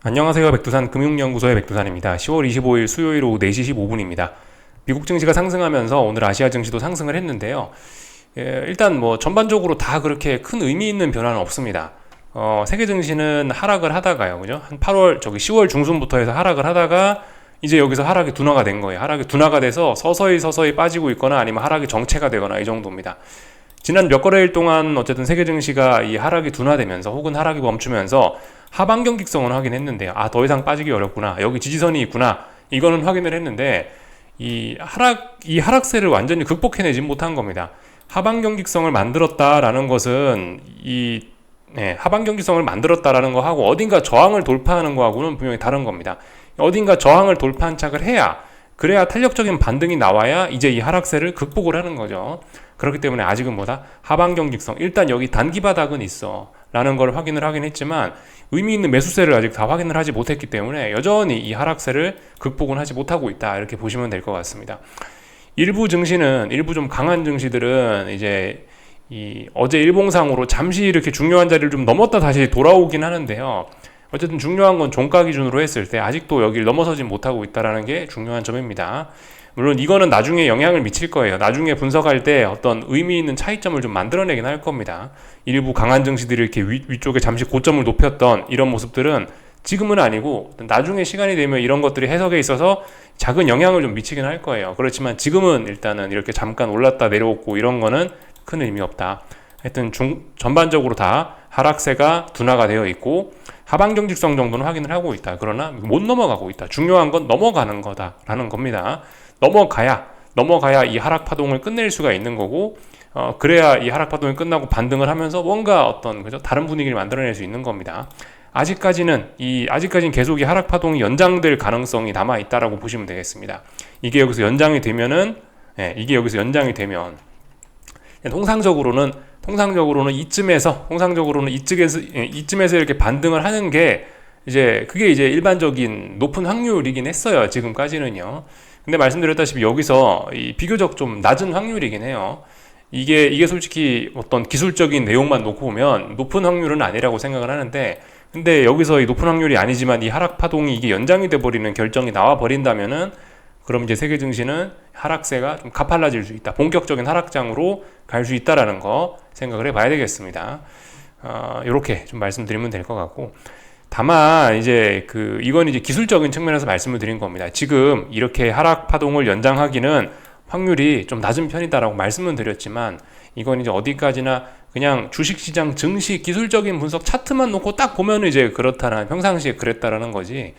안녕하세요. 백두산 금융연구소의 백두산입니다. 10월 25일 수요일 오후 4시 15분입니다. 미국 증시가 상승하면서 오늘 아시아 증시도 상승을 했는데요. 일단 뭐 전반적으로 다 그렇게 큰 의미 있는 변화는 없습니다. 세계 증시는 하락을 하다가요. 그죠? 한 10월 중순부터 해서 하락을 하다가 이제 여기서 하락이 둔화가 된 거예요. 하락이 둔화가 돼서 서서히 빠지고 있거나 아니면 하락이 정체가 되거나 이 정도입니다. 지난 몇 거래일 동안 어쨌든 세계 증시가 이 하락이 둔화되면서 혹은 하락이 멈추면서 하방 경직성은 확인했는데요. 더 이상 빠지기 어렵구나. 여기 지지선이 있구나. 이거는 확인을 했는데 이 하락세를 완전히 극복해내지 못한 겁니다. 하방 경직성을 만들었다라는 것은 하방 경직성을 만들었다라는 거하고 어딘가 저항을 돌파하는 거하고는 분명히 다른 겁니다. 어딘가 저항을 돌파한 착을 그래야 탄력적인 반등이 나와야 이제 이 하락세를 극복을 하는 거죠. 그렇기 때문에 아직은 하방 경직성, 일단 여기 단기 바닥은 있어 라는 걸 확인을 하긴 했지만 의미 있는 매수세를 아직 다 확인을 하지 못했기 때문에 여전히 이 하락세를 극복은 하지 못하고 있다, 이렇게 보시면 될 것 같습니다. 일부 좀 강한 증시들은 이제 어제 일봉상으로 잠시 이렇게 중요한 자리를 좀 넘었다 다시 돌아오긴 하는데요. 어쨌든 중요한 건 종가 기준으로 했을 때 아직도 여기를 넘어서지 못하고 있다는 게 중요한 점입니다. 물론 이거는 나중에 영향을 미칠 거예요. 나중에 분석할 때 어떤 의미 있는 차이점을 좀 만들어내긴 할 겁니다. 일부 강한 증시들이 이렇게 위쪽에 잠시 고점을 높였던 이런 모습들은 지금은 아니고 나중에 시간이 되면 이런 것들이 해석에 있어서 작은 영향을 좀 미치긴 할 거예요. 그렇지만 지금은 일단은 이렇게 잠깐 올랐다 내려오고 이런 거는 큰 의미 없다. 하여튼 전반적으로 다 하락세가 둔화가 되어 있고 하방 경직성 정도는 확인을 하고 있다. 그러나 못 넘어가고 있다. 중요한 건 넘어가는 거다라는 겁니다. 넘어가야 이 하락 파동을 끝낼 수가 있는 거고, 그래야 이 하락 파동이 끝나고 반등을 하면서 뭔가 어떤 다른 분위기를 만들어낼 수 있는 겁니다. 아직까지는 계속 이 하락 파동이 연장될 가능성이 남아 있다라고 보시면 되겠습니다. 이게 여기서 연장이 되면 통상적으로는 이쯤에서 이렇게 반등을 하는 게 그게 이제 일반적인 높은 확률이긴 했어요. 지금까지는요. 근데 말씀드렸다시피 여기서 비교적 좀 낮은 확률이긴 해요. 이게 솔직히 어떤 기술적인 내용만 놓고 보면 높은 확률은 아니라고 생각을 하는데, 근데 여기서 이 높은 확률이 아니지만 이 하락 파동이 이게 연장이 돼버리는 결정이 나와 버린다면은, 그럼 이제 세계 증시는 하락세가 좀 가팔라질 수 있다. 본격적인 하락장으로 갈 수 있다라는 거 생각을 해봐야 되겠습니다. 이렇게 좀 말씀드리면 될 것 같고, 다만 이건 기술적인 측면에서 말씀을 드린 겁니다. 지금 이렇게 하락 파동을 연장하기는 확률이 좀 낮은 편이다라고 말씀은 드렸지만, 이건 이제 어디까지나 그냥 주식시장 증시 기술적인 분석 차트만 놓고 딱 보면 그렇다는, 평상시에 그랬다라는 거지,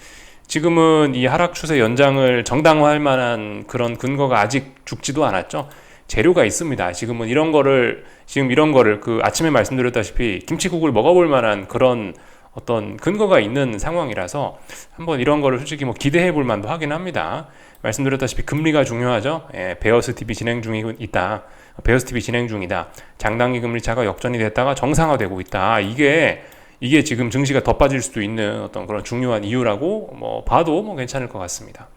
지금은 이 하락 추세 연장을 정당화할 만한 그런 근거가 아직 죽지도 않았죠. 재료가 있습니다. 지금 이런 거를 아침에 말씀드렸다시피 김치국을 먹어볼 만한 그런 어떤 근거가 있는 상황이라서 한번 이런 거를 솔직히 기대해 볼 만도 하긴 합니다. 말씀드렸다시피 금리가 중요하죠. 베어스 TV 진행 중이다. 장단기 금리 차가 역전이 됐다가 정상화되고 있다. 이게 지금 증시가 더 빠질 수도 있는 어떤 그런 중요한 이유라고 봐도 괜찮을 것 같습니다.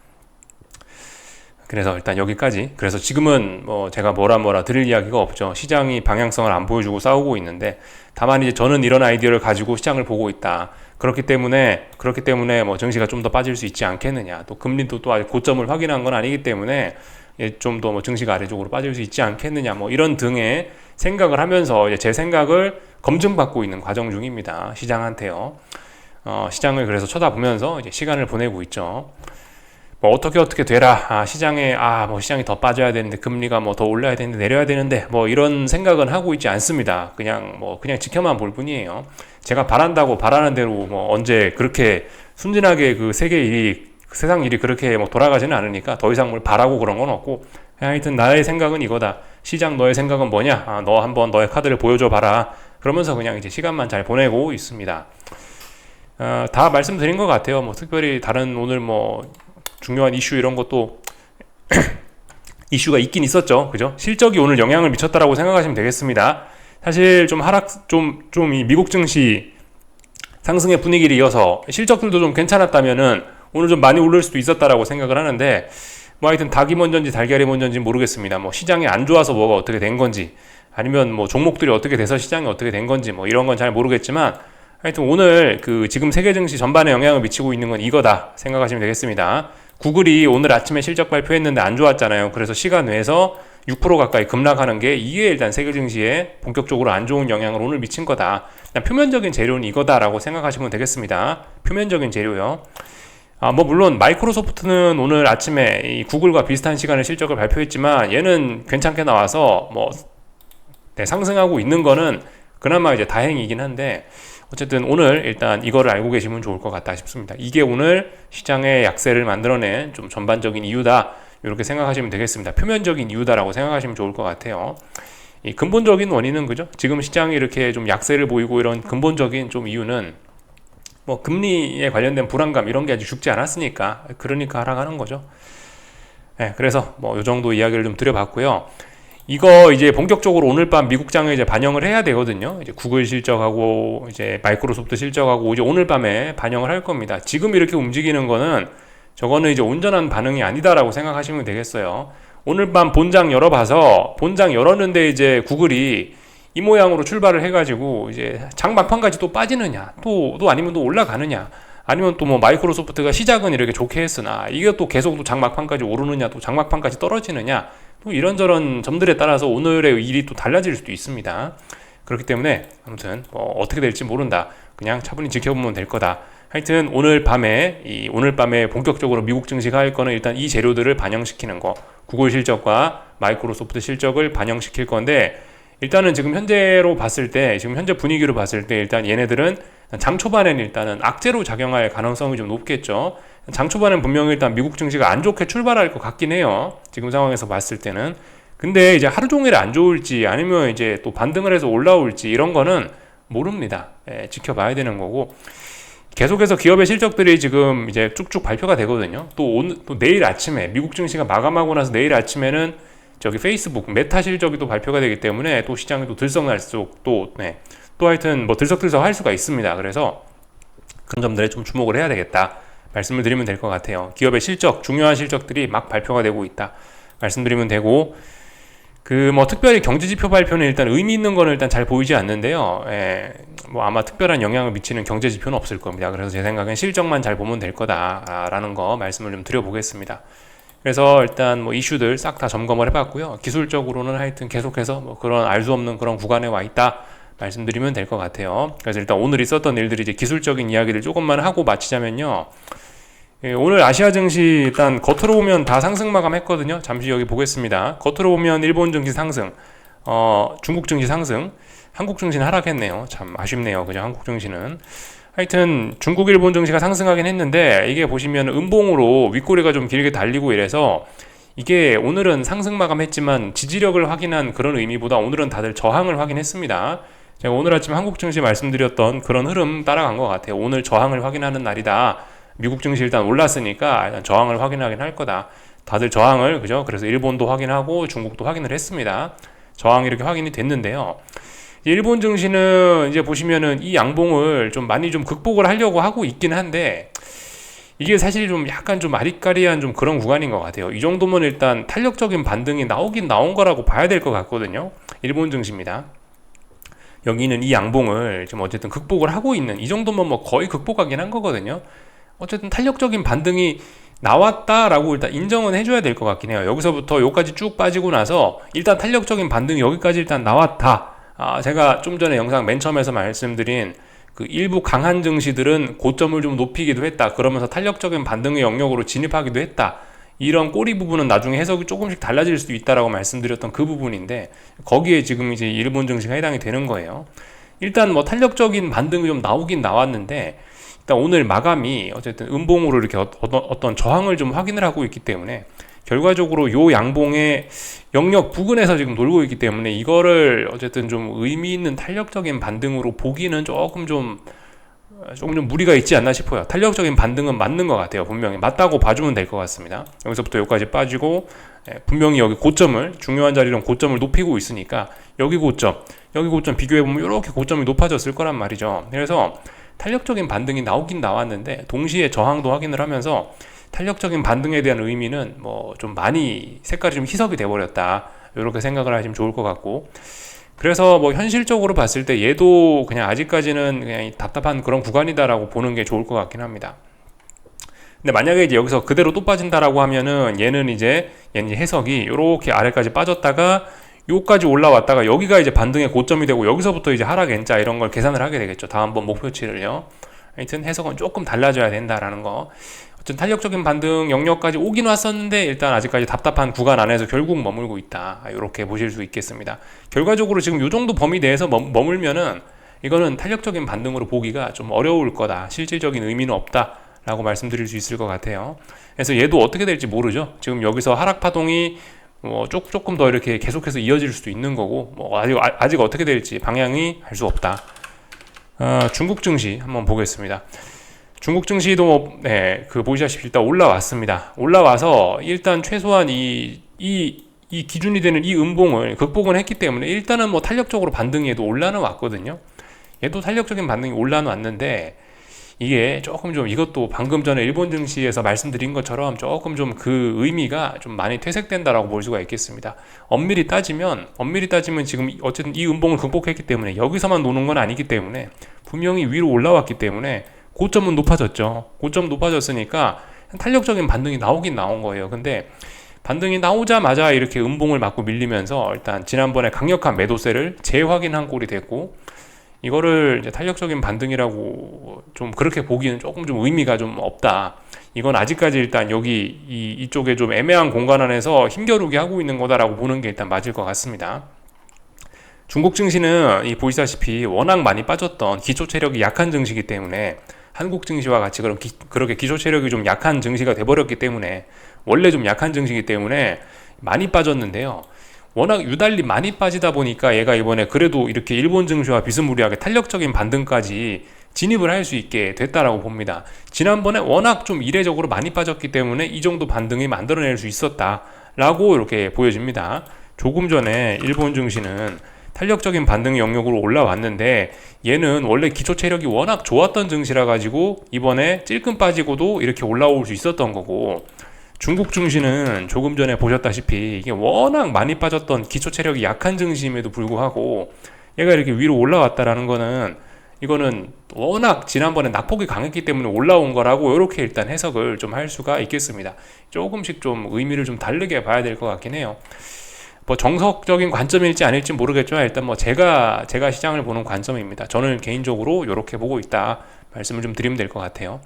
그래서 일단 여기까지. 그래서 지금은 제가 뭐라 드릴 이야기가 없죠. 시장이 방향성을 안 보여주고 싸우고 있는데, 다만 이제 저는 이런 아이디어를 가지고 시장을 보고 있다. 그렇기 때문에 증시가 좀 더 빠질 수 있지 않겠느냐. 또 금리도 또 아직 고점을 확인한 건 아니기 때문에 좀 더 증시가 아래쪽으로 빠질 수 있지 않겠느냐. 이런 등의 생각을 하면서 제 생각을 검증받고 있는 과정 중입니다. 시장한테요. 시장을 그래서 쳐다보면서 시간을 보내고 있죠. 어떻게 되라. 시장이 더 빠져야 되는데, 금리가 더 올라야 되는데, 내려야 되는데, 이런 생각은 하고 있지 않습니다. 그냥 지켜만 볼 뿐이에요. 제가 바라는 대로 언제 그렇게 순진하게 세상 일이 그렇게 돌아가지는 않으니까 더 이상 뭘 바라고 그런 건 없고, 하여튼 나의 생각은 이거다. 시장 너의 생각은 뭐냐? 너 한번 너의 카드를 보여줘 봐라. 그러면서 그냥 시간만 잘 보내고 있습니다. 다 말씀드린 것 같아요. 특별히 다른 오늘 중요한 이슈 이런 것도 이슈가 있긴 있었죠. 그죠? 실적이 오늘 영향을 미쳤다라고 생각하시면 되겠습니다. 사실 이 미국 증시 상승의 분위기를 이어서 실적들도 좀 괜찮았다면은 오늘 좀 많이 오를 수도 있었다라고 생각을 하는데, 하여튼 닭이 먼저인지 달걀이 먼저인지 모르겠습니다. 시장이 안 좋아서 뭐가 어떻게 된 건지, 아니면 종목들이 어떻게 돼서 시장이 어떻게 된 건지 이런 건 잘 모르겠지만, 하여튼 오늘 그 지금 세계 증시 전반에 영향을 미치고 있는 건 이거다 생각하시면 되겠습니다. 구글이 오늘 아침에 실적 발표했는데 안 좋았잖아요. 그래서 시간 외에서 6% 가까이 급락하는 게 이게 일단 세계 증시에 본격적으로 안 좋은 영향을 오늘 미친 거다. 그냥 표면적인 재료는 이거다라고 생각하시면 되겠습니다. 표면적인 재료요. 뭐 물론 마이크로소프트는 오늘 아침에 이 구글과 비슷한 시간에 실적을 발표했지만 얘는 괜찮게 나와서 뭐 상승하고 있는 거는 그나마 이제 다행이긴 한데 어쨌든 오늘 일단 이거를 알고 계시면 좋을 것 같다 싶습니다. 이게 오늘 시장의 약세를 만들어낸 좀 전반적인 이유다. 이렇게 생각하시면 되겠습니다. 표면적인 이유다라고 생각하시면 좋을 것 같아요. 이 근본적인 원인은 그죠? 지금 시장이 이렇게 좀 약세를 보이고 이런 근본적인 좀 이유는 뭐 금리에 관련된 불안감 이런 게 아직 죽지 않았으니까 그러니까 하락하는 거죠. 네, 그래서 뭐 이 정도 이야기를 좀 드려봤고요. 이거 이제 본격적으로 오늘 밤 미국장에 이제 반영을 해야 되거든요. 이제 구글 실적하고 이제 마이크로소프트 실적하고 이제 오늘 밤에 반영을 할 겁니다. 지금 이렇게 움직이는 거는 저거는 이제 온전한 반응이 아니다라고 생각하시면 되겠어요. 오늘 밤 본장 열어봐서 본장 열었는데 이제 구글이 이 모양으로 출발을 해가지고 이제 장 막판까지 또 빠지느냐, 또 아니면 또 올라가느냐, 아니면 또 뭐 마이크로소프트가 시작은 이렇게 좋게 했으나 이게 또 계속 또 장 막판까지 오르느냐, 또 장 막판까지 떨어지느냐, 또 이런저런 점들에 따라서 오늘의 일이 또 달라질 수도 있습니다. 그렇기 때문에 아무튼 뭐 어떻게 될지 모른다. 그냥 차분히 지켜보면 될 거다. 하여튼 오늘 밤에 본격적으로 미국 증시가 할 거는 일단 이 재료들을 반영시키는 거, 구글 실적과 마이크로소프트 실적을 반영시킬 건데 일단은 지금 현재로 봤을 때, 지금 현재 분위기로 봤을 때 일단 얘네들은 장 초반에는 일단은 악재로 작용할 가능성이 좀 높겠죠. 장 초반엔 분명히 일단 미국 증시가 안 좋게 출발할 것 같긴 해요. 지금 상황에서 봤을 때는. 근데 이제 하루 종일 안 좋을지 아니면 이제 또 반등을 해서 올라올지 이런 거는 모릅니다. 지켜봐야 되는 거고. 계속해서 기업의 실적들이 지금 이제 쭉쭉 발표가 되거든요. 또 내일 아침에 미국 증시가 마감하고 나서 내일 아침에는 저기 페이스북 메타 실적이 또 발표가 되기 때문에 또 시장이 또 들썩날썩 또 하여튼 뭐 들썩들썩 할 수가 있습니다. 그래서 그런 점들에 좀 주목을 해야 되겠다 말씀을 드리면 될 것 같아요. 기업의 실적, 중요한 실적들이 막 발표가 되고 있다 말씀드리면 되고, 그 뭐 특별히 경제지표 발표는 일단 의미 있는 거는 일단 잘 보이지 않는데요. 뭐 아마 특별한 영향을 미치는 경제지표는 없을 겁니다. 그래서 제 생각엔 실적만 잘 보면 될 거다라는 거 말씀을 좀 드려보겠습니다. 그래서 일단 뭐 이슈들 싹 다 점검을 해봤고요. 기술적으로는 하여튼 계속해서 뭐 그런 알 수 없는 그런 구간에 와 있다 말씀드리면 될 것 같아요. 그래서 일단 오늘 있었던 일들이 이제 기술적인 이야기를 조금만 하고 마치자면요. 오늘 아시아 증시 일단 겉으로 보면 다 상승 마감했거든요. 잠시 여기 보겠습니다. 겉으로 보면 일본 증시 상승, 중국 증시 상승, 한국 증시는 하락했네요. 참 아쉽네요. 그죠? 한국 증시는. 하여튼 중국, 일본 증시가 상승하긴 했는데 이게 보시면 음봉으로 윗꼬리가 좀 길게 달리고 이래서 이게 오늘은 상승 마감했지만 지지력을 확인한 그런 의미보다 오늘은 다들 저항을 확인했습니다. 제가 오늘 아침 한국 증시 말씀드렸던 그런 흐름 따라간 것 같아요. 오늘 저항을 확인하는 날이다. 미국 증시 일단 올랐으니까 일단 저항을 확인하긴 할 거다. 다들 저항을, 그죠? 그래서 일본도 확인하고 중국도 확인을 했습니다. 저항이 이렇게 확인이 됐는데요. 일본 증시는 이제 보시면은 이 양봉을 좀 많이 좀 극복을 하려고 하고 있긴 한데 이게 사실 좀 약간 좀 아리까리한 좀 그런 구간인 것 같아요. 이 정도면 일단 탄력적인 반등이 나오긴 나온 거라고 봐야 될 것 같거든요. 일본 증시입니다. 여기는 이 양봉을 지금 어쨌든 극복을 하고 있는, 이 정도면 뭐 거의 극복하긴 한 거거든요. 어쨌든 탄력적인 반등이 나왔다라고 일단 인정은 해줘야 될 것 같긴 해요. 여기서부터 여기까지 쭉 빠지고 나서 일단 탄력적인 반등이 여기까지 일단 나왔다. 제가 좀 전에 영상 맨 처음에서 말씀드린 그 일부 강한 증시들은 고점을 좀 높이기도 했다. 그러면서 탄력적인 반등의 영역으로 진입하기도 했다. 이런 꼬리 부분은 나중에 해석이 조금씩 달라질 수도 있다라고 말씀드렸던 그 부분인데 거기에 지금 이제 일본 증시가 해당이 되는 거예요. 일단 뭐 탄력적인 반등이 좀 나오긴 나왔는데 일단 오늘 마감이 어쨌든 음봉으로 이렇게 어떤 저항을 좀 확인을 하고 있기 때문에 결과적으로 요 양봉의 영역 부근에서 지금 놀고 있기 때문에 이거를 어쨌든 좀 의미 있는 탄력적인 반등으로 보기는 조금 좀 무리가 있지 않나 싶어요. 탄력적인 반등은 맞는 것 같아요. 분명히 맞다고 봐주면 될 것 같습니다. 여기서부터 여기까지 빠지고 분명히 여기 고점을, 중요한 자리로 고점을 높이고 있으니까 여기 고점 비교해보면 이렇게 고점이 높아졌을 거란 말이죠. 그래서 탄력적인 반등이 나오긴 나왔는데 동시에 저항도 확인을 하면서 탄력적인 반등에 대한 의미는 뭐 좀 많이 색깔이 좀 희석이 돼버렸다, 이렇게 생각을 하시면 좋을 것 같고, 그래서 뭐 현실적으로 봤을 때 얘도 그냥 아직까지는 그냥 답답한 그런 구간이다라고 보는 게 좋을 것 같긴 합니다. 근데 만약에 이제 여기서 그대로 또 빠진다라고 하면은 얘는 이제 해석이 이렇게 아래까지 빠졌다가 요까지 올라왔다가 여기가 이제 반등의 고점이 되고 여기서부터 이제 하락 N자 이런 걸 계산을 하게 되겠죠. 다음번 목표치를요. 하여튼 해석은 조금 달라져야 된다라는 거. 어쨌든 탄력적인 반등 영역까지 오긴 왔었는데 일단 아직까지 답답한 구간 안에서 결국 머물고 있다. 이렇게 보실 수 있겠습니다. 결과적으로 지금 요 정도 범위 내에서 머물면은 이거는 탄력적인 반등으로 보기가 좀 어려울 거다. 실질적인 의미는 없다. 라고 말씀드릴 수 있을 것 같아요. 그래서 얘도 어떻게 될지 모르죠. 지금 여기서 하락 파동이 조금 더 이렇게 계속해서 이어질 수도 있는 거고, 아직 어떻게 될지 방향이 알 수 없다. 중국 증시 한번 보겠습니다. 중국 증시도 보시다시피 일단 올라왔습니다. 올라와서 일단 최소한 이 기준이 되는 이 음봉을 극복은 했기 때문에 일단은 뭐 탄력적으로 반등이 얘도 올라는 왔거든요. 얘도 탄력적인 반등이 올라는 왔는데 이게 조금 좀 이것도 방금 전에 일본 증시에서 말씀드린 것처럼 조금 좀 그 의미가 좀 많이 퇴색된다라고 볼 수가 있겠습니다. 엄밀히 따지면 지금 어쨌든 이 음봉을 극복했기 때문에 여기서만 노는 건 아니기 때문에 분명히 위로 올라왔기 때문에 고점은 높아졌죠. 고점 높아졌으니까 탄력적인 반등이 나오긴 나온 거예요. 근데 반등이 나오자마자 이렇게 음봉을 맞고 밀리면서 일단 지난번에 강력한 매도세를 재확인한 꼴이 됐고 이거를 이제 탄력적인 반등이라고 좀 그렇게 보기는 조금 좀 의미가 좀 없다. 이건 아직까지 일단 여기 이쪽에 좀 애매한 공간 안에서 힘겨루게 하고 있는 거다라고 보는 게 일단 맞을 것 같습니다. 중국 증시는 보시다시피 워낙 많이 빠졌던 기초 체력이 약한 증시이기 때문에 한국 증시와 같이 그렇게 기초 체력이 좀 약한 증시가 돼버렸기 때문에 원래 좀 약한 증시이기 때문에 많이 빠졌는데요. 워낙 유달리 많이 빠지다 보니까 얘가 이번에 그래도 이렇게 일본 증시와 비스무리하게 탄력적인 반등까지 진입을 할 수 있게 됐다라고 봅니다. 지난번에 워낙 좀 이례적으로 많이 빠졌기 때문에 이 정도 반등이 만들어낼 수 있었다라고 이렇게 보여집니다. 조금 전에 일본 증시는 탄력적인 반등 영역으로 올라왔는데 얘는 원래 기초 체력이 워낙 좋았던 증시라 가지고 이번에 찔끔 빠지고도 이렇게 올라올 수 있었던 거고 중국 증시는 조금 전에 보셨다시피 이게 워낙 많이 빠졌던 기초 체력이 약한 증시임에도 불구하고 얘가 이렇게 위로 올라왔다라는 거는 이거는 워낙 지난번에 낙폭이 강했기 때문에 올라온 거라고 이렇게 일단 해석을 좀 할 수가 있겠습니다. 조금씩 좀 의미를 좀 다르게 봐야 될 것 같긴 해요. 뭐 정석적인 관점일지 아닐지 모르겠지만 일단 뭐 제가 시장을 보는 관점입니다. 저는 개인적으로 이렇게 보고 있다 말씀을 좀 드리면 될 것 같아요.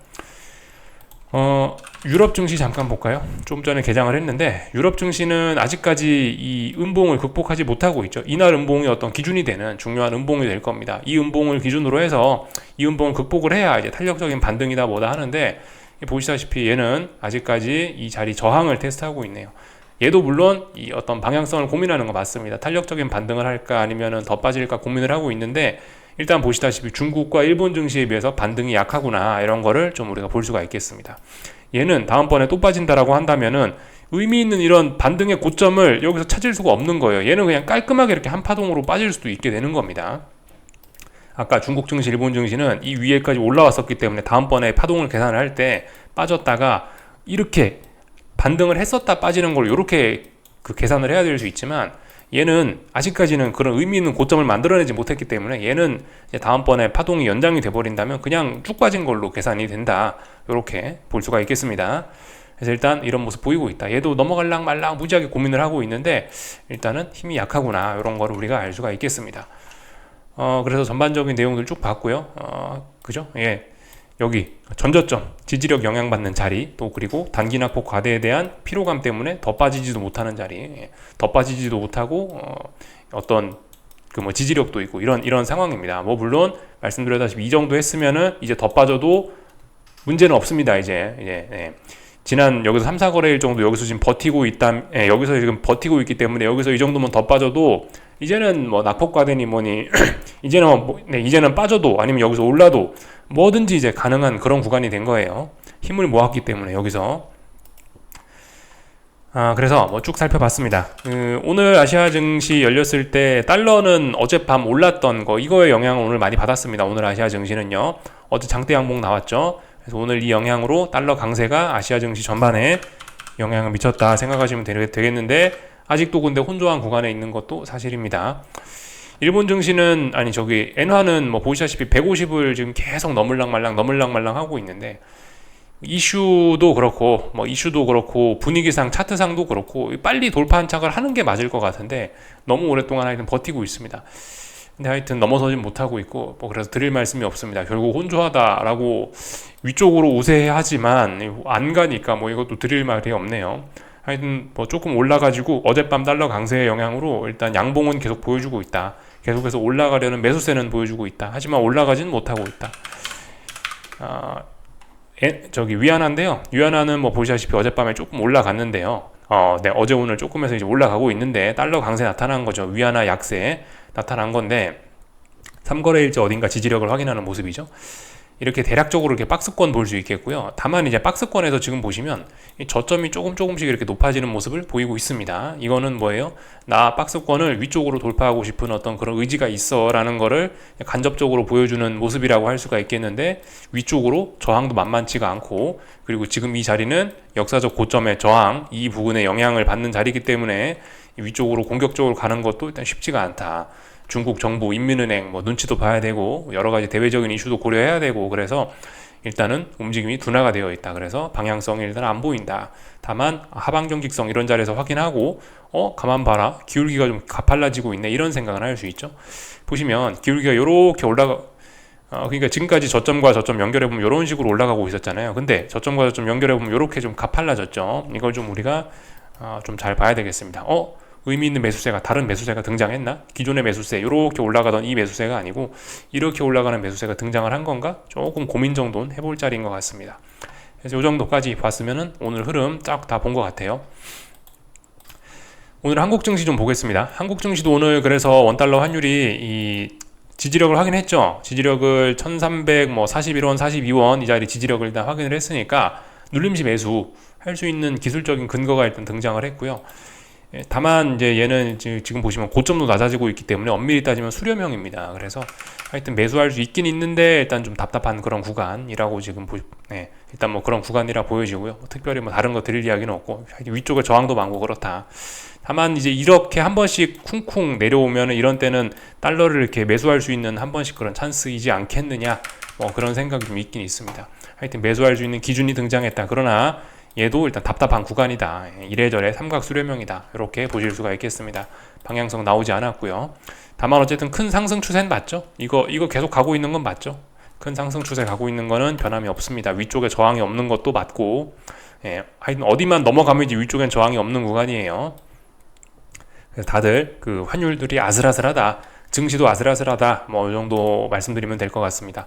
유럽 증시 잠깐 볼까요? 좀 전에 개장을 했는데 유럽 증시는 아직까지 이 음봉을 극복하지 못하고 있죠. 이날 음봉이 어떤 기준이 되는 중요한 음봉이 될 겁니다. 이 음봉을 기준으로 해서 이 음봉을 극복을 해야 이제 탄력적인 반등이다 뭐다 하는데 보시다시피 얘는 아직까지 이 자리 저항을 테스트하고 있네요. 얘도 물론 이 어떤 방향성을 고민하는 거 맞습니다. 탄력적인 반등을 할까 아니면은 더 빠질까 고민을 하고 있는데 일단 보시다시피 중국과 일본 증시에 비해서 반등이 약하구나 이런 거를 좀 우리가 볼 수가 있겠습니다. 얘는 다음번에 또 빠진다라고 한다면은 의미 있는 이런 반등의 고점을 여기서 찾을 수가 없는 거예요. 얘는 그냥 깔끔하게 이렇게 한 파동으로 빠질 수도 있게 되는 겁니다. 아까 중국 증시, 일본 증시는 이 위에까지 올라왔었기 때문에 다음번에 파동을 계산을 할 때 빠졌다가 이렇게 반등을 했었다 빠지는 걸 이렇게 계산을 해야 될 수 있지만 얘는 아직까지는 그런 의미 있는 고점을 만들어내지 못했기 때문에 얘는 이제 다음번에 파동이 연장이 돼버린다면 그냥 쭉 빠진 걸로 계산이 된다 이렇게 볼 수가 있겠습니다. 그래서 일단 이런 모습 보이고 있다. 얘도 넘어갈랑 말랑 무지하게 고민을 하고 있는데 일단은 힘이 약하구나 이런 거를 우리가 알 수가 있겠습니다. 그래서 전반적인 내용들 쭉 봤고요. 그죠? 예. 여기 전저점, 지지력 영향받는 자리, 또 그리고 단기 낙폭 과대에 대한 피로감 때문에 더 빠지지도 못하는 자리, 더 빠지지도 못하고 어떤 뭐 지지력도 있고 이런 상황입니다. 뭐 물론 말씀드렸다시피 이 정도 했으면은 이제 더 빠져도 문제는 없습니다. 이제 지난 여기서 3, 4거래일 정도 여기서 지금 버티고 여기서 지금 버티고 있기 때문에 여기서 이 정도면 더 빠져도 이제는 뭐 낙폭 과대니 뭐니 이제는 빠져도 아니면 여기서 올라도 뭐든지 이제 가능한 그런 구간이 된 거예요. 힘을 모았기 때문에 여기서 그래서 뭐 쭉 살펴봤습니다. 오늘 아시아 증시 열렸을 때 달러는 어젯밤 올랐던 거 이거의 영향을 오늘 많이 받았습니다. 오늘 아시아 증시는요. 어제 장대 양봉 나왔죠. 그래서 오늘 이 영향으로 달러 강세가 아시아 증시 전반에 영향을 미쳤다 생각하시면 되겠는데 아직도 근데 혼조한 구간에 있는 것도 사실입니다. 일본 증시는 아니 저기 엔화는 뭐 보시다시피 150을 지금 계속 넘을랑말랑 하고 있는데 이슈도 그렇고 분위기상 차트상도 그렇고 빨리 돌파 한착을 하는 게 맞을 것 같은데 너무 오랫동안 하여튼 버티고 있습니다. 근데 하여튼 넘어서진 못하고 있고 뭐 그래서 드릴 말씀이 없습니다. 결국 혼조하다라고 위쪽으로 우세하지만 안 가니까 뭐 이것도 드릴 말이 없네요. 하여튼 뭐 조금 올라가지고 어젯밤 달러 강세의 영향으로 일단 양봉은 계속 보여주고 있다. 계속해서 올라가려는 매수세는 보여주고 있다. 하지만 올라가진 못하고 있다. 저기 위안화인데요. 위안화는 뭐 보시다시피 어젯밤에 조금 올라갔는데요. 네, 어제 오늘 조금 해서 이제 올라가고 있는데 달러 강세 나타난 거죠. 위안화 약세 나타난 건데 3거래일째 어딘가 지지력을 확인하는 모습이죠. 이렇게 대략적으로 이렇게 박스권 볼 수 있겠고요. 다만 이제 박스권에서 지금 보시면 이 저점이 조금씩 이렇게 높아지는 모습을 보이고 있습니다. 이거는 뭐예요? 나 박스권을 위쪽으로 돌파하고 싶은 어떤 그런 의지가 있어라는 거를 간접적으로 보여주는 모습이라고 할 수가 있겠는데 위쪽으로 저항도 만만치가 않고 그리고 지금 이 자리는 역사적 고점의 저항 이 부분에 영향을 받는 자리이기 때문에 위쪽으로 공격적으로 가는 것도 일단 쉽지가 않다. 중국 정부, 인민은행 뭐 눈치도 봐야 되고 여러 가지 대외적인 이슈도 고려해야 되고 그래서 일단은 움직임이 둔화가 되어 있다. 그래서 방향성이 일단 안 보인다. 다만 하방 정직성 이런 자리에서 확인하고 가만 봐라. 기울기가 좀 가팔라지고 있네. 이런 생각을 할 수 있죠. 보시면 기울기가 이렇게 그러니까 지금까지 저점과 저점 연결해보면 이런 식으로 올라가고 있었잖아요. 근데 저점과 저점 연결해보면 이렇게 좀 가팔라졌죠. 이걸 좀 우리가 좀 잘 봐야 되겠습니다. 의미 있는 매수세가 다른 매수세가 등장했나? 기존의 매수세 이렇게 올라가던 이 매수세가 아니고 이렇게 올라가는 매수세가 등장을 한 건가? 조금 고민 정도는 해볼 자리인 것 같습니다. 그래서 이 정도까지 봤으면은 오늘 흐름 쫙 다 본 것 같아요. 오늘 한국 증시 좀 보겠습니다. 한국 증시도 오늘 그래서 원달러 환율이 이 지지력을 확인했죠. 지지력을 1341원, 42원 이 자리 지지력을 일단 확인을 했으니까 눌림시 매수 할 수 있는 기술적인 근거가 일단 등장을 했고요. 다만 이제 얘는 지금 보시면 고점도 낮아지고 있기 때문에 엄밀히 따지면 수렴형입니다. 그래서 하여튼 매수할 수 있긴 있는데 일단 좀 답답한 그런 구간이라고 지금 일단 뭐 그런 구간이라 보여지고요. 특별히 뭐 다른 거 드릴 이야기는 없고 위쪽에 저항도 많고 그렇다. 다만 이제 이렇게 한 번씩 쿵쿵 내려오면 이런 때는 달러를 이렇게 매수할 수 있는 한 번씩 그런 찬스이지 않겠느냐 뭐 그런 생각이 좀 있긴 있습니다. 하여튼 매수할 수 있는 기준이 등장했다. 그러나 얘도 일단 답답한 구간이다. 이래저래 삼각 수렴형이다. 이렇게 보실 수가 있겠습니다. 방향성 나오지 않았고요. 다만 어쨌든 큰 상승 추세는 맞죠? 이거 계속 가고 있는 건 맞죠? 큰 상승 추세 가고 있는 거는 변함이 없습니다. 위쪽에 저항이 없는 것도 맞고 하여튼 어디만 넘어가면 이제 위쪽엔 저항이 없는 구간이에요. 그래서 다들 그 환율들이 아슬아슬하다. 증시도 아슬아슬하다. 뭐 이 정도 말씀드리면 될 것 같습니다.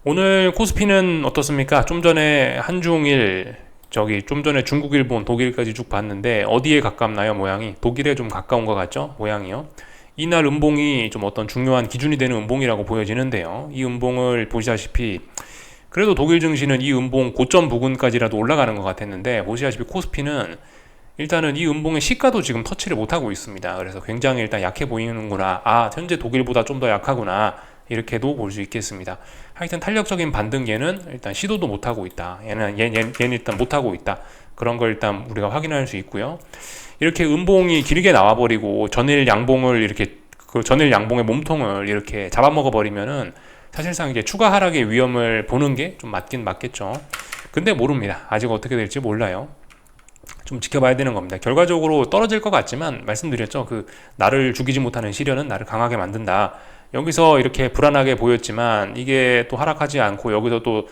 오늘 코스피는 어떻습니까? 좀 전에 한중일 좀 전에 중국, 일본, 독일까지 쭉 봤는데 어디에 가깝나요? 모양이 독일에 좀 가까운 것 같죠? 모양이요. 이날 음봉이 좀 어떤 중요한 기준이 되는 음봉이라고 보여지는데요. 이 음봉을 보시다시피 그래도 독일 증시는 이 음봉 고점 부근까지라도 올라가는 것 같았는데 보시다시피 코스피는 일단은 이 음봉의 시가도 지금 터치를 못하고 있습니다. 그래서 굉장히 일단 약해 보이는구나. 현재 독일보다 좀 더 약하구나. 이렇게도 볼 수 있겠습니다. 하여튼 탄력적인 반등에는 일단 시도도 못하고 있다. 얘는 일단 못하고 있다. 그런 걸 일단 우리가 확인할 수 있고요. 이렇게 음봉이 길게 나와버리고 전일 양봉을 이렇게 그 전일 양봉의 몸통을 이렇게 잡아먹어 버리면은 사실상 이제 추가 하락의 위험을 보는 게 좀 맞긴 맞겠죠. 근데 모릅니다. 아직 어떻게 될지 몰라요. 좀 지켜봐야 되는 겁니다. 결과적으로 떨어질 것 같지만 말씀드렸죠. 그 나를 죽이지 못하는 시련은 나를 강하게 만든다. 여기서 이렇게 불안하게 보였지만 이게 또 하락하지 않고 여기서 또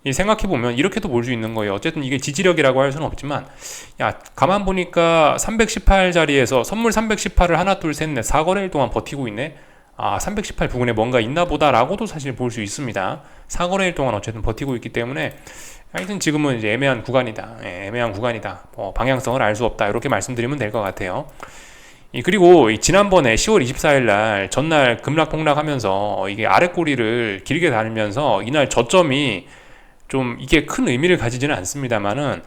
생각해보면 이렇게도 볼 수 있는 거예요. 어쨌든 이게 지지력이라고 할 수는 없지만 가만 보니까 318 자리에서 선물 318을 하나 둘 셋 넷 4거래일 동안 버티고 있네. 318 부근에 뭔가 있나 보다 라고도 사실 볼 수 있습니다. 4거래일 동안 어쨌든 버티고 있기 때문에 하여튼 지금은 이제 애매한 구간이다. 애매한 구간이다. 방향성을 알 수 없다. 이렇게 말씀드리면 될 것 같아요. 그리고 지난번에 10월 24일 날 전날 급락폭락하면서 이게 아래 꼬리를 길게 달면서 이날 저점이 좀 이게 큰 의미를 가지지는 않습니다만은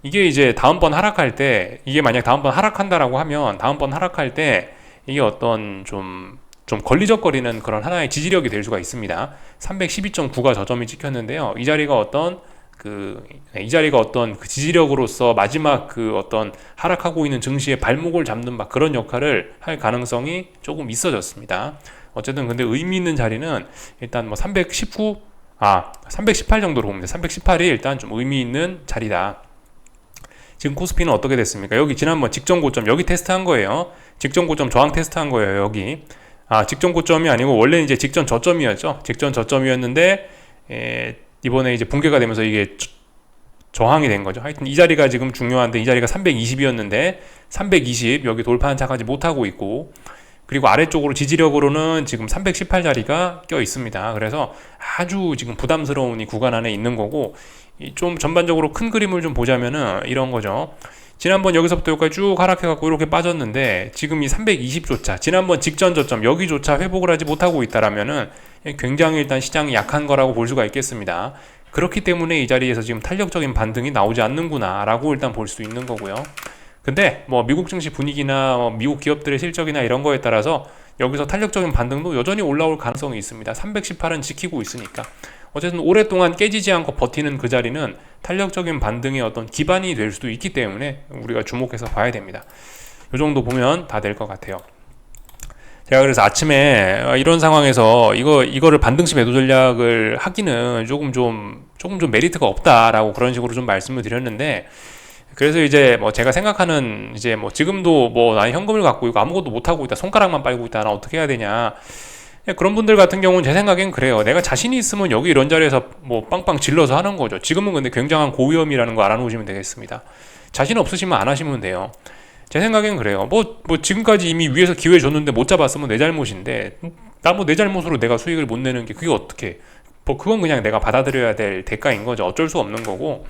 이게 이제 다음번 하락할 때 이게 만약 다음번 하락한다라고 하면 다음번 하락할 때 이게 어떤 좀 걸리적거리는 그런 하나의 지지력이 될 수가 있습니다. 312.9가 저점이 찍혔는데요. 이 자리가 어떤 이 자리가 어떤 그 지지력으로서 마지막 그 어떤 하락하고 있는 증시의 발목을 잡는 막 그런 역할을 할 가능성이 조금 있어졌습니다. 어쨌든 근데 의미 있는 자리는 일단 뭐 318 정도로 봅니다. 318이 일단 좀 의미 있는 자리다. 지금 코스피는 어떻게 됐습니까? 여기 지난번 직전 고점 여기 테스트한 거예요. 직전 고점 저항 테스트한 거예요. 여기 직전 고점이 아니고 원래 이제 직전 저점이었죠. 직전 저점이었는데 이번에 이제 붕괴가 되면서 이게 저항이 된 거죠. 하여튼 이 자리가 지금 중요한데 이 자리가 320이었는데 320 여기 돌파 안착하지 못하고 있고, 그리고 아래쪽으로 지지력으로는 지금 318자리가 껴 있습니다. 그래서 아주 지금 부담스러운 이 구간 안에 있는 거고, 좀 전반적으로 큰 그림을 좀 보자면은 이런 거죠. 지난번 여기서부터 여기까지 쭉 하락해갖고 이렇게 빠졌는데 지금 이 320조차 지난번 직전 저점 여기조차 회복을 하지 못하고 있다라면은 굉장히 일단 시장이 약한 거라고 볼 수가 있겠습니다. 그렇기 때문에 이 자리에서 지금 탄력적인 반등이 나오지 않는구나 라고 일단 볼 수 있는 거고요. 근데 뭐 미국 증시 분위기나 미국 기업들의 실적이나 이런 거에 따라서 여기서 탄력적인 반등도 여전히 올라올 가능성이 있습니다. 318은 지키고 있으니까. 어쨌든 오랫동안 깨지지 않고 버티는 그 자리는 탄력적인 반등의 어떤 기반이 될 수도 있기 때문에 우리가 주목해서 봐야 됩니다. 이 정도 보면 다 될 것 같아요. 제가 그래서 아침에 이런 상황에서 이거를 반등시 매도 전략을 하기는 조금 좀 메리트가 없다라고 그런 식으로 좀 말씀을 드렸는데, 그래서 이제 뭐 제가 생각하는 이제 뭐 지금도 뭐 나는 현금을 갖고 있고 아무것도 못 하고 있다, 손가락만 빨고 있다, 나 어떻게 해야 되냐, 그런 분들 같은 경우는 제 생각엔 그래요. 내가 자신이 있으면 여기 이런 자리에서 뭐 빵빵 질러서 하는 거죠. 지금은 근데 굉장한 고위험이라는 거 알아놓으시면 되겠습니다. 자신 없으시면 안 하시면 돼요. 제 생각엔 그래요. 뭐 지금까지 이미 위에서 기회 줬는데 못 잡았으면 내 잘못인데, 나 뭐 내 잘못으로 내가 수익을 못 내는 게 그게 어떻게, 뭐 그건 그냥 내가 받아들여야 될 대가인 거죠. 어쩔 수 없는 거고,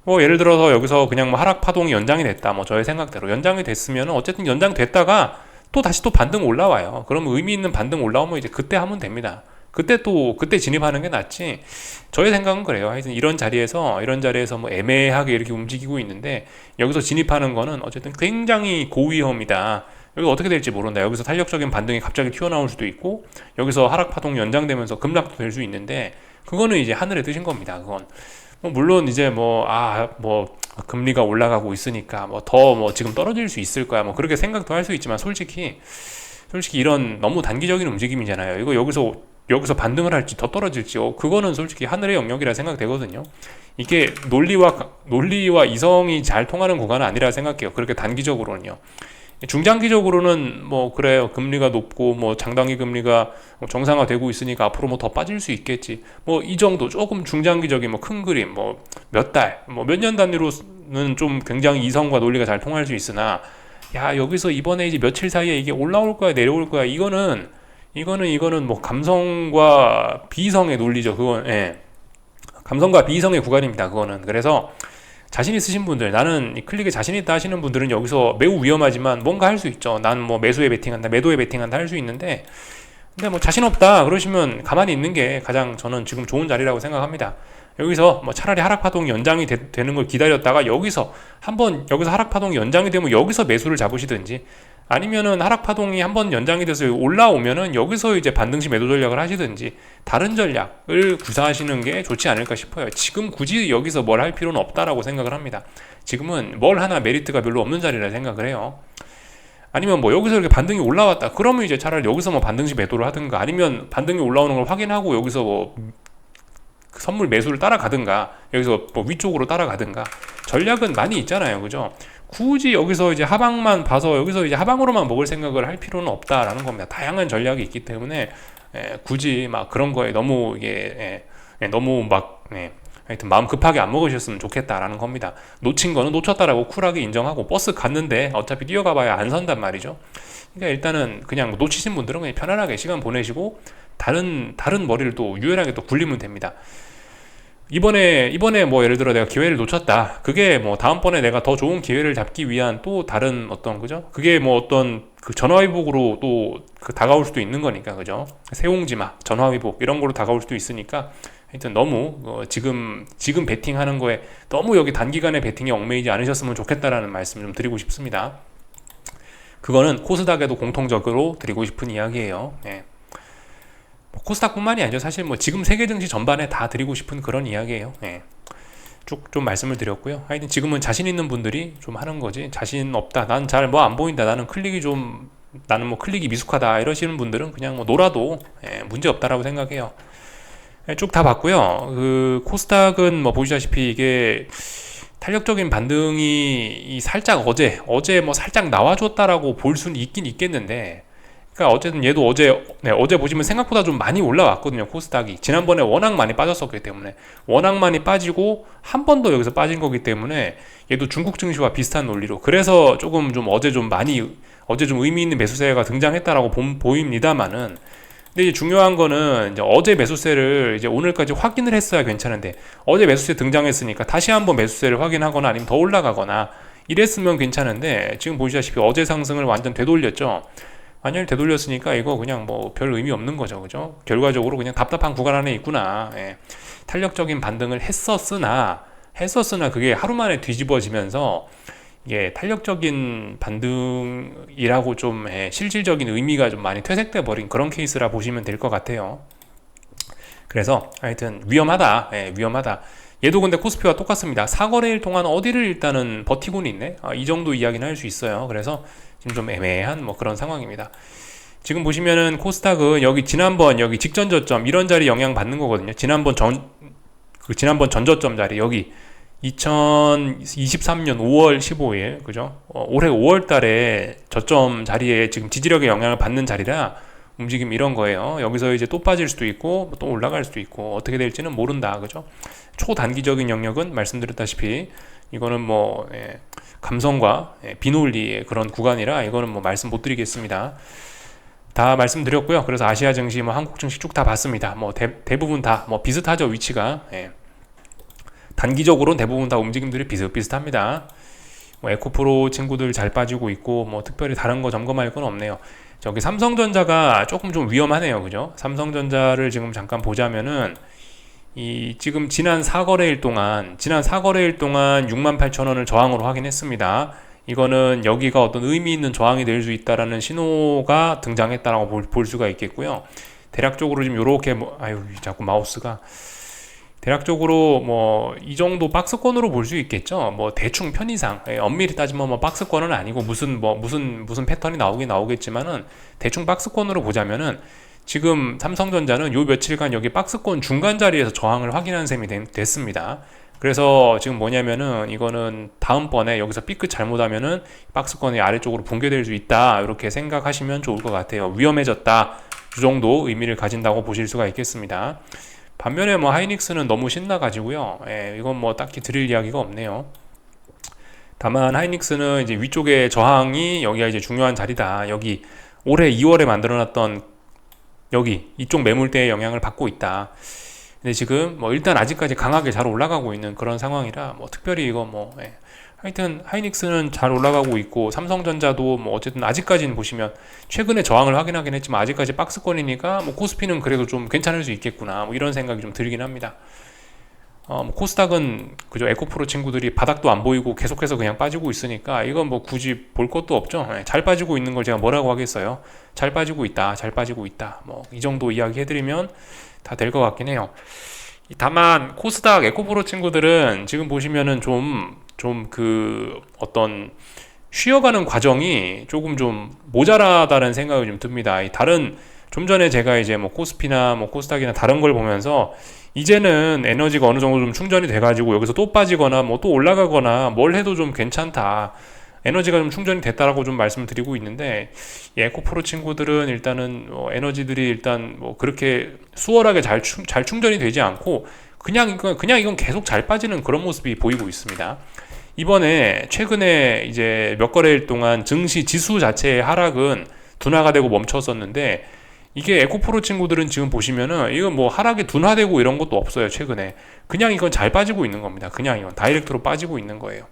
뭐 예를 들어서 여기서 그냥 뭐 하락 파동이 연장이 됐다, 뭐 저의 생각대로 연장이 됐으면 어쨌든 연장됐다가 또 다시 또 반등 올라와요. 그러면 의미 있는 반등 올라오면 이제 그때 하면 됩니다. 그때 진입하는 게 낫지. 저의 생각은 그래요. 하여튼 이런 자리에서 뭐 애매하게 이렇게 움직이고 있는데 여기서 진입하는 거는 어쨌든 굉장히 고위험이다. 여기 어떻게 될지 모른다. 여기서 탄력적인 반등이 갑자기 튀어나올 수도 있고, 여기서 하락 파동 연장되면서 급락도 될 수 있는데, 그거는 이제 하늘에 뜨신 겁니다. 그건 물론 이제 금리가 올라가고 있으니까 더 지금 떨어질 수 있을 거야, 뭐 그렇게 생각도 할 수 있지만 솔직히 이런 너무 단기적인 움직임이잖아요. 이거 여기서 반등을 할지 더 떨어질지 그거는 솔직히 하늘의 영역이라 생각되거든요. 이게 논리와 이성이 잘 통하는 구간은 아니라 생각해요. 그렇게 단기적으로는요. 중장기적으로는 뭐 그래요. 금리가 높고 뭐 장단기 금리가 정상화되고 있으니까 앞으로 뭐 더 빠질 수 있겠지. 뭐 이 정도 조금 중장기적인 뭐 큰 그림 뭐 몇 달, 뭐 몇 년 단위로는 좀 굉장히 이성과 논리가 잘 통할 수 있으나, 야 여기서 이번에 이제 며칠 사이에 이게 올라올 거야 내려올 거야, 이거는 뭐 감성과 비이성의 논리죠. 그건 감성과 비이성의 구간입니다. 그거는. 그래서 자신 있으신 분들, 나는 이 클릭에 자신 있다 하시는 분들은 여기서 매우 위험하지만 뭔가 할 수 있죠. 난 뭐 매수에 베팅한다, 매도에 베팅한다 할 수 있는데, 근데 뭐 자신 없다 그러시면 가만히 있는 게 가장 저는 지금 좋은 자리라고 생각합니다. 여기서 뭐 차라리 하락 파동이 연장이 되는 걸 기다렸다가 여기서 하락 파동이 연장이 되면 여기서 매수를 잡으시든지, 아니면은 하락 파동이 한번 연장이 돼서 올라오면은 여기서 이제 반등시 매도 전략을 하시든지 다른 전략을 구사하시는 게 좋지 않을까 싶어요. 지금 굳이 여기서 뭘 할 필요는 없다라고 생각을 합니다. 지금은 뭘 하나 메리트가 별로 없는 자리라 생각을 해요. 아니면 뭐 여기서 이렇게 반등이 올라왔다 그러면 이제 차라리 여기서 뭐 반등시 매도를 하든가, 아니면 반등이 올라오는 걸 확인하고 여기서 뭐 선물 매수를 따라가든가, 여기서 뭐 위쪽으로 따라가든가, 전략은 많이 있잖아요. 그죠? 굳이 여기서 이제 하방만 봐서 여기서 이제 하방으로만 먹을 생각을 할 필요는 없다라는 겁니다. 다양한 전략이 있기 때문에 굳이 막 그런 거에 너무 이게 너무 막 하여튼 마음 급하게 안 먹으셨으면 좋겠다라는 겁니다. 놓친 거는 놓쳤다라고 쿨하게 인정하고, 버스 갔는데 어차피 뛰어가봐야 안 선단 말이죠. 그러니까 일단은 그냥 놓치신 분들은 그냥 편안하게 시간 보내시고 다른 머리를 또 유연하게 또 굴리면 됩니다. 이번에 뭐 예를 들어 내가 기회를 놓쳤다. 그게 뭐 다음번에 내가 더 좋은 기회를 잡기 위한 또 다른 그죠? 그게 뭐 어떤 그 전화위복으로 또 다가올 수도 있는 거니까, 그죠? 세옹지마, 전화위복 이런 걸로 다가올 수도 있으니까, 하여튼 너무 지금 베팅하는 거에 너무 여기 단기간에 베팅에 얽매이지 않으셨으면 좋겠다라는 말씀 좀 드리고 싶습니다. 그거는 코스닥에도 공통적으로 드리고 싶은 이야기예요. 코스닥뿐만이 아니죠. 사실 뭐 지금 세계 증시 전반에 다 드리고 싶은 그런 이야기예요. 쭉 좀 말씀을 드렸고요. 하여튼 지금은 자신 있는 분들이 좀 하는 거지, 자신 없다, 난 잘 뭐 안 보인다, 나는 뭐 클릭이 미숙하다 이러시는 분들은 그냥 뭐 놀아도 문제 없다라고 생각해요. 쭉 다 봤고요. 그 코스닥은 뭐 보시다시피 이게 탄력적인 반등이 살짝 어제 뭐 살짝 나와줬다라고 볼 수는 있긴 있겠는데, 그러니까 어쨌든 얘도 어제 보시면 생각보다 좀 많이 올라왔거든요. 코스닥이 지난번에 워낙 많이 빠졌었기 때문에, 워낙 많이 빠지고 한 번 더 여기서 빠진 거기 때문에 얘도 중국 증시와 비슷한 논리로, 그래서 조금 좀 어제 좀 의미 있는 매수세가 등장했다라고 보입니다만은, 근데 이제 중요한 거는 이제 어제 매수세를 이제 오늘까지 확인을 했어야 괜찮은데, 어제 매수세 등장했으니까 다시 한번 매수세를 확인하거나 아니면 더 올라가거나 이랬으면 괜찮은데, 지금 보시다시피 어제 상승을 완전 되돌렸죠. 완전히 되돌렸으니까 이거 그냥 뭐 별 의미 없는 거죠, 그죠? 결과적으로 그냥 답답한 구간 안에 있구나. 탄력적인 반등을 했었으나 그게 하루 만에 뒤집어지면서 이게 탄력적인 반등이라고 좀 실질적인 의미가 좀 많이 퇴색돼 버린 그런 케이스라 보시면 될 것 같아요. 그래서 하여튼 위험하다. 위험하다. 얘도 근데 코스피와 똑같습니다. 4거래일 동안 어디를 일단은 버티고는 있네. 이 정도 이야기는 할 수 있어요. 그래서 지금 좀 애매한 뭐 그런 상황입니다. 지금 보시면은 코스닥은 여기 직전 저점 이런 자리 영향 받는 거거든요. 지난번 전저점 자리, 여기 2023년 5월 15일, 그죠? 올해 5월 달에 저점 자리에 지금 지지력의 영향을 받는 자리라 움직임 이런 거예요. 여기서 이제 또 빠질 수도 있고 또 올라갈 수도 있고 어떻게 될지는 모른다, 그죠? 초단기적인 영역은 말씀드렸다시피 이거는 뭐 감성과 비논리의 그런 구간이라 이거는 뭐 말씀 못 드리겠습니다. 다 말씀드렸고요. 그래서 아시아 증시, 뭐 한국 증시 쭉 다 봤습니다. 뭐 대부분 다 뭐 비슷하죠, 위치가. 단기적으로는 대부분 다 움직임들이 비슷비슷합니다. 뭐 에코프로 친구들 잘 빠지고 있고 뭐 특별히 다른 거 점검할 건 없네요. 저기 삼성전자가 조금 좀 위험하네요, 그죠? 삼성전자를 지금 잠깐 보자면은 지금 지난 4거래일 동안 68,000원을 저항으로 확인했습니다. 이거는 여기가 어떤 의미 있는 저항이 될 수 있다라는 신호가 등장했다라고 볼 수가 있겠고요. 대략적으로 지금 요렇게 자꾸 마우스가 대략적으로 뭐 이 정도 박스권으로 볼 수 있겠죠. 뭐 대충 편의상 엄밀히 따지면 뭐 박스권은 아니고 무슨 패턴이 나오겠지만은 대충 박스권으로 보자면은 지금 삼성전자는 요 며칠간 여기 박스권 중간 자리에서 저항을 확인한 셈이 됐습니다. 그래서 지금 뭐냐면은 이거는 다음번에 여기서 B끝 잘못하면은 박스권이 아래쪽으로 붕괴될 수 있다, 이렇게 생각하시면 좋을 것 같아요. 위험해졌다, 이 정도 의미를 가진다고 보실 수가 있겠습니다. 반면에 뭐 하이닉스는 너무 신나가지고요. 이건 뭐 딱히 드릴 이야기가 없네요. 다만 하이닉스는 이제 위쪽에 저항이 여기가 이제 중요한 자리다. 여기 올해 2월에 만들어놨던 이쪽 매물대의 영향을 받고 있다. 근데 지금 뭐 일단 아직까지 강하게 잘 올라가고 있는 그런 상황이라 뭐 특별히 이거 뭐 하여튼 하이닉스는 잘 올라가고 있고, 삼성전자도 뭐 어쨌든 아직까지는 보시면 최근에 저항을 확인하긴 했지만 아직까지 박스권이니까 뭐 코스피는 그래도 좀 괜찮을 수 있겠구나, 뭐 이런 생각이 좀 들긴 합니다. 뭐 코스닥은 그죠, 에코프로 친구들이 바닥도 안 보이고 계속해서 그냥 빠지고 있으니까 이건 뭐 굳이 볼 것도 없죠. 잘 빠지고 있는 걸 제가 뭐라고 하겠어요. 잘 빠지고 있다 뭐 이 정도 이야기 해드리면 다 될 것 같긴 해요. 다만 코스닥 에코프로 친구들은 지금 보시면은 좀 그 어떤 쉬어가는 과정이 조금 좀 모자라다는 생각이 좀 듭니다. 좀 전에 제가 이제 뭐 코스피나 뭐 코스닥이나 다른 걸 보면서 이제는 에너지가 어느 정도 좀 충전이 돼가지고 여기서 또 빠지거나 뭐 또 올라가거나 뭘 해도 좀 괜찮다, 에너지가 좀 충전이 됐다라고 좀 말씀을 드리고 있는데, 에코프로 친구들은 일단은 에너지들이 일단 뭐 그렇게 수월하게 잘 충전이 되지 않고 그냥 이건 계속 잘 빠지는 그런 모습이 보이고 있습니다. 이번에 최근에 이제 몇 거래일 동안 증시 지수 자체의 하락은 둔화가 되고 멈췄었는데, 이게 에코프로 친구들은 지금 보시면은 이건 뭐 하락이 둔화되고 이런 것도 없어요. 최근에 그냥 이건 잘 빠지고 있는 겁니다. 그냥 이건 다이렉트로 빠지고 있는 거예요.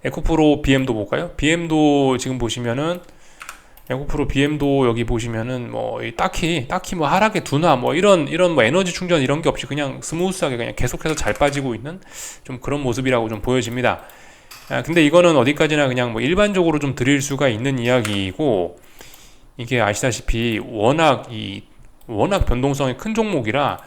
에코프로 BM도 볼까요? BM도 지금 보시면은 에코프로 BM도 여기 보시면은 뭐 딱히 뭐 하락의 둔화 뭐 이런 뭐 에너지 충전 이런 게 없이 그냥 스무스하게 그냥 계속해서 잘 빠지고 있는 좀 그런 모습이라고 좀 보여집니다. 근데 이거는 어디까지나 그냥 뭐 일반적으로 좀 드릴 수가 있는 이야기이고, 이게 아시다시피 워낙 워낙 변동성이 큰 종목이라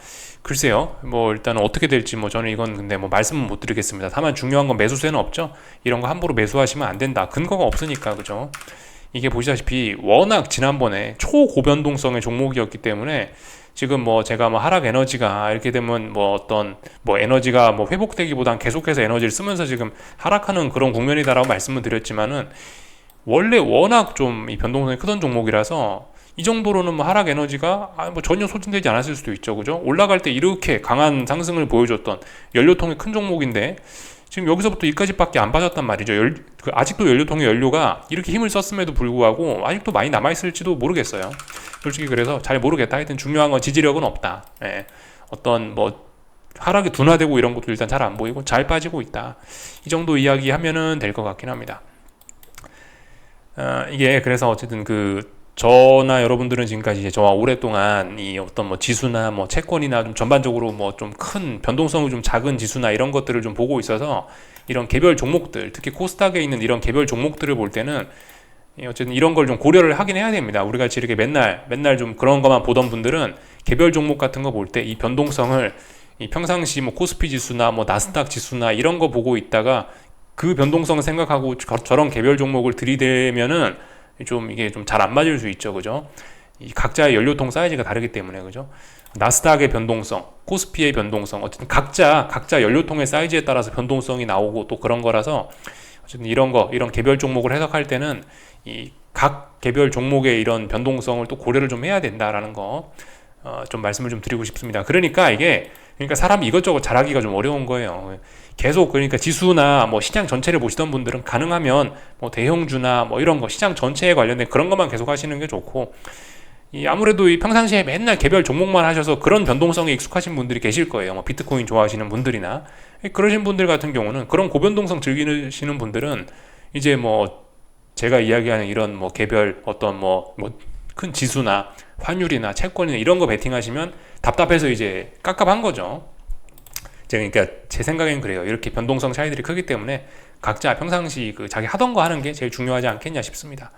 글쎄요. 뭐 일단은 어떻게 될지 뭐 저는 이건 근데 뭐 말씀은 못 드리겠습니다. 다만 중요한 건 매수세는 없죠. 이런 거 함부로 매수하시면 안 된다. 근거가 없으니까 그죠? 이게 보시다시피 워낙 지난번에 초고변동성의 종목이었기 때문에 지금 뭐 제가 뭐 하락 에너지가 이렇게 되면 뭐 어떤 뭐 에너지가 뭐 회복되기보단 계속해서 에너지를 쓰면서 지금 하락하는 그런 국면이다라고 말씀을 드렸지만은 원래 워낙 좀 이 변동성이 크던 종목이라서 이 정도로는 뭐 하락 에너지가 뭐 전혀 소진되지 않았을 수도 있죠. 그죠? 올라갈 때 이렇게 강한 상승을 보여줬던 연료통이 큰 종목인데 지금 여기서부터 여기까지밖에 안 빠졌단 말이죠. 아직도 연료통의 연료가 이렇게 힘을 썼음에도 불구하고 아직도 많이 남아있을지도 모르겠어요. 솔직히 그래서 잘 모르겠다. 하여튼 중요한 건 지지력은 없다. 예. 어떤 뭐 하락이 둔화되고 이런 것도 일단 잘 안 보이고 잘 빠지고 있다. 이 정도 이야기하면은 될 것 같긴 합니다. 이게 그래서 어쨌든 저나 여러분들은 지금까지 이제 저와 오랫동안 이 어떤 뭐 지수나 뭐 채권이나 좀 전반적으로 뭐 좀 큰 변동성이 좀 작은 지수나 이런 것들을 좀 보고 있어서 이런 개별 종목들, 특히 코스닥에 있는 이런 개별 종목들을 볼 때는 어쨌든 이런 걸 좀 고려를 하긴 해야 됩니다. 우리가 이렇게 맨날 좀 그런 것만 보던 분들은 개별 종목 같은 거 볼 때 이 변동성을 이 평상시 뭐 코스피 지수나 뭐 나스닥 지수나 이런 거 보고 있다가 그 변동성을 생각하고 저런 개별 종목을 들이대면은 좀 이게 좀 잘 안 맞을 수 있죠. 그죠? 이 각자의 연료통 사이즈가 다르기 때문에 그죠? 나스닥의 변동성, 코스피의 변동성, 어쨌든 각자 연료통의 사이즈에 따라서 변동성이 나오고 또 그런 거라서 어쨌든 이런 개별 종목을 해석할 때는 이 각 개별 종목의 이런 변동성을 또 고려를 좀 해야 된다라는 거 좀 말씀을 좀 드리고 싶습니다. 그러니까 사람이 이것저것 잘하기가 좀 어려운 거예요. 계속 그러니까 지수나 뭐 시장 전체를 보시던 분들은 가능하면 뭐 대형주나 뭐 이런 거 시장 전체에 관련된 그런 것만 계속 하시는 게 좋고 아무래도 이 평상시에 맨날 개별 종목만 하셔서 그런 변동성에 익숙하신 분들이 계실 거예요. 뭐 비트코인 좋아하시는 분들이나 그러신 분들 같은 경우는 그런 고변동성 즐기시는 분들은 이제 뭐 제가 이야기하는 이런 뭐 개별 어떤 뭐 큰 지수나 환율이나 채권이나 이런 거 베팅하시면 답답해서 이제 깝깝한 거죠. 그러니까 제 생각엔 그래요. 이렇게 변동성 차이들이 크기 때문에 각자 평상시 자기 하던 거 하는 게 제일 중요하지 않겠냐 싶습니다.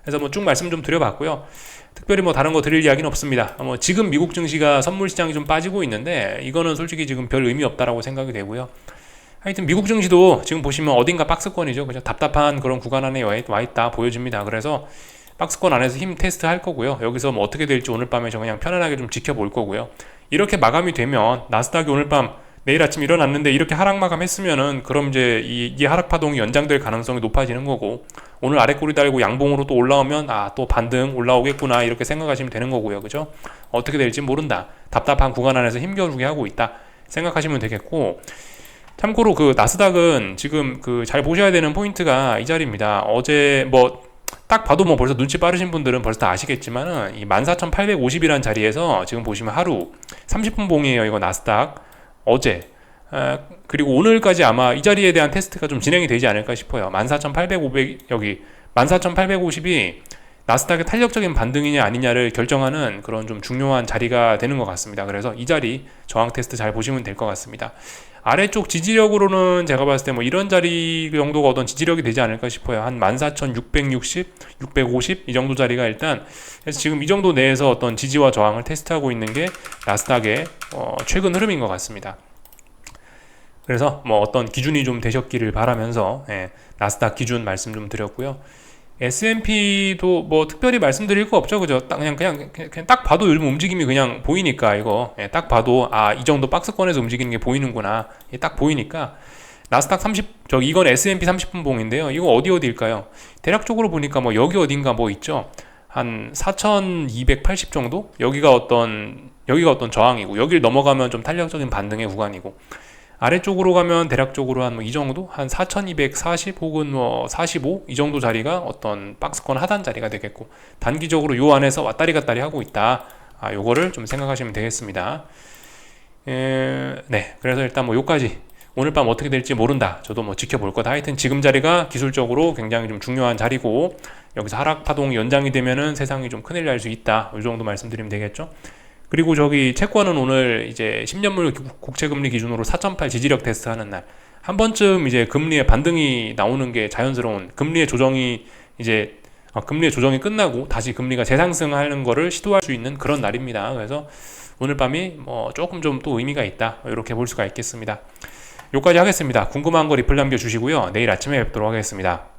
그래서 뭐 쭉 말씀 좀 드려봤고요. 특별히 뭐 다른 거 드릴 이야기는 없습니다. 뭐 지금 미국 증시가 선물 시장이 좀 빠지고 있는데 이거는 솔직히 지금 별 의미 없다라고 생각이 되고요. 하여튼 미국 증시도 지금 보시면 어딘가 박스권이죠. 그죠? 답답한 그런 구간 안에 와 있다 보여집니다. 그래서 박스권 안에서 힘 테스트 할 거고요. 여기서 뭐 어떻게 될지 오늘 밤에 저 그냥 편안하게 좀 지켜볼 거고요. 이렇게 마감이 되면 나스닥이 오늘 밤 내일 아침 일어났는데 이렇게 하락 마감했으면은 그럼 이제 이 하락 파동이 연장될 가능성이 높아지는 거고 오늘 아래 꼬리 달고 양봉으로 또 올라오면 또 반등 올라오겠구나 이렇게 생각하시면 되는 거고요. 그죠? 어떻게 될지 모른다. 답답한 구간 안에서 힘겨루게 하고 있다. 생각하시면 되겠고 참고로 나스닥은 지금 잘 보셔야 되는 포인트가 이 자리입니다. 어제 딱 봐도 벌써 눈치 빠르신 분들은 벌써 다 아시겠지만은 이 14,850이라는 자리에서 지금 보시면 하루 30분 봉이에요. 이거 나스닥 어제 그리고 오늘까지 아마 이 자리에 대한 테스트가 좀 진행이 되지 않을까 싶어요. 14,850 여기 14,850이 나스닥의 탄력적인 반등이냐 아니냐를 결정하는 그런 좀 중요한 자리가 되는 것 같습니다. 그래서 이 자리 저항 테스트 잘 보시면 될 것 같습니다. 아래쪽 지지력으로는 제가 봤을 때 뭐 이런 자리 정도가 어떤 지지력이 되지 않을까 싶어요. 한 14,660, 650 이 정도 자리가 일단 그래서 지금 이 정도 내에서 어떤 지지와 저항을 테스트하고 있는 게 나스닥의 최근 흐름인 것 같습니다. 그래서 뭐 어떤 기준이 좀 되셨기를 바라면서 나스닥 기준 말씀 좀 드렸고요. S&P도 뭐 특별히 말씀드릴 거 없죠. 그죠? 그냥 딱 봐도 요즘 움직임이 그냥 보이니까 이거 딱 봐도 이 정도 박스권에서 움직이는 게 보이는구나. 딱 보이니까 나스닥 30 이건 S&P 30분 봉인데요. 이거 어디일까요? 대략적으로 보니까 뭐 여기 어딘가 뭐 있죠. 한 4,280 정도? 여기가 어떤 저항이고 여기를 넘어가면 좀 탄력적인 반등의 구간이고 아래쪽으로 가면 대략적으로 한 이 정도? 한 4240 혹은 45 이 정도 자리가 어떤 박스권 하단 자리가 되겠고 단기적으로 요 안에서 왔다리 갔다리 하고 있다. 요거를 좀 생각하시면 되겠습니다. 네. 그래서 일단 뭐 요까지 오늘 밤 어떻게 될지 모른다. 저도 뭐 지켜볼 거다. 하여튼 지금 자리가 기술적으로 굉장히 좀 중요한 자리고 여기서 하락 파동이 연장이 되면은 세상이 좀 큰일 날 수 있다. 요 정도 말씀드리면 되겠죠. 그리고 채권은 오늘 이제 10년물 국채금리 기준으로 4.8 지지력 테스트 하는 날. 한 번쯤 이제 금리의 반등이 나오는 게 자연스러운 금리의 조정이 이제 금리의 조정이 끝나고 다시 금리가 재상승하는 거를 시도할 수 있는 그런 날입니다. 그래서 오늘 밤이 조금 좀 또 의미가 있다, 이렇게 볼 수가 있겠습니다. 여기까지 하겠습니다. 궁금한 거 리플 남겨주시고요. 내일 아침에 뵙도록 하겠습니다.